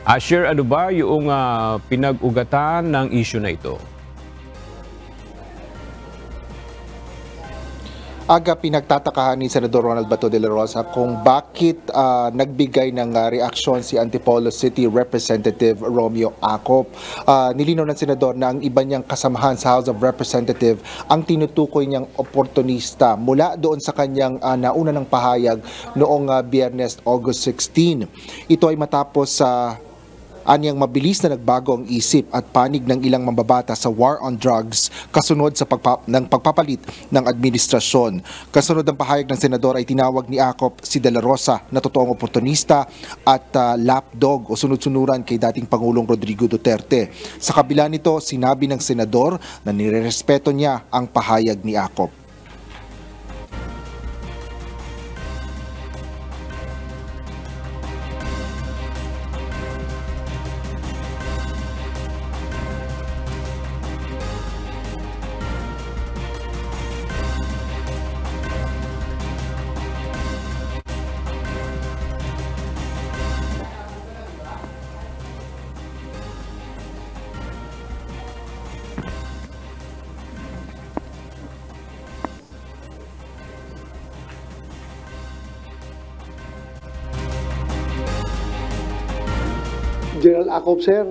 Asher, ano ba yung pinag-ugatan ng issue na ito? Aga pinagtatakahan ni Senador Ronald Bato de la Rosa kung bakit nagbigay ng reaksyon si Antipolo City Representative Romeo Acop. Nilinaw ng Senador na ang iba niyang kasamahan sa House of Representatives ang tinutukoy niyang oportunista mula doon sa kanyang nauna ng pahayag noong Biyernes, August 16. Ito ay matapos anyang mabilis na nagbago ang isip at panig ng ilang mambabata sa war on drugs kasunod sa pagpapalit ng administrasyon. Kasunod ng pahayag ng Senador ay tinawag ni Acop si De La Rosa na totoong oportunista at lapdog o sunod-sunuran kay dating Pangulong Rodrigo Duterte. Sa kabila nito, sinabi ng Senador na nirerespeto niya ang pahayag ni Acop. General Acop, sir,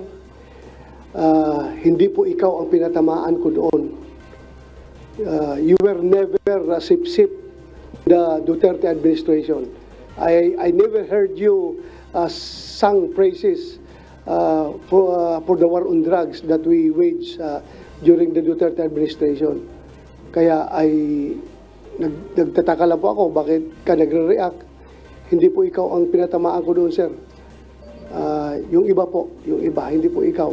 hindi po ikaw ang pinatamaan ko doon. You were never a sip-sip the Duterte administration. I never heard you sing praises for the war on drugs that we waged during the Duterte administration. Kaya nagtataka lang po ako bakit ka nagre-react. Hindi po ikaw ang pinatamaan ko doon, sir. Yung iba po, hindi po ikaw.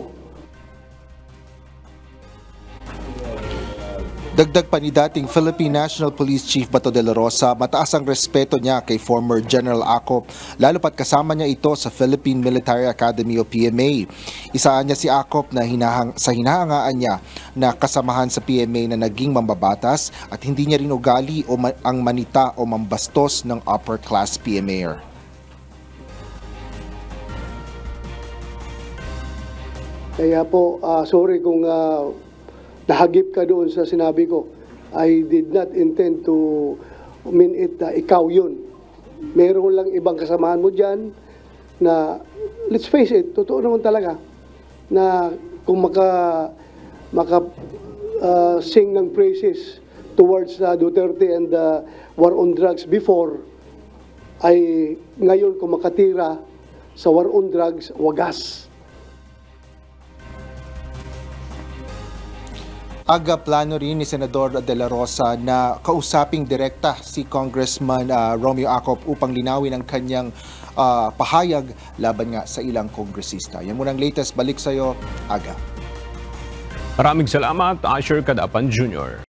Dagdag pa ni dating Philippine National Police Chief Bato de la Rosa, mataas ang respeto niya kay former General Acop, lalo pat kasama niya ito sa Philippine Military Academy o PMA. Isaan niya si Acop na hinahangaan niya na kasamahan sa PMA na naging mambabatas at hindi niya rin ugali ang manita o mambastos ng upper class PMAer. Kaya po, sorry kung nahagip ka doon sa sinabi ko. I did not intend to mean it na ikaw yun. Meron lang ibang kasamahan mo dyan na, let's face it, totoo naman talaga, na kung sing ng praises towards Duterte and the war on drugs before, ay ngayon kung makatira sa war on drugs, wagas. Aga plano rin ni Senador De La Rosa na kausaping direkta si Congressman Romeo Acop upang linawin ang kanyang pahayag laban nga sa ilang kongresista. Yan muna ang latest. Balik sa'yo, Aga. Maraming salamat, Asher Cadapan Jr.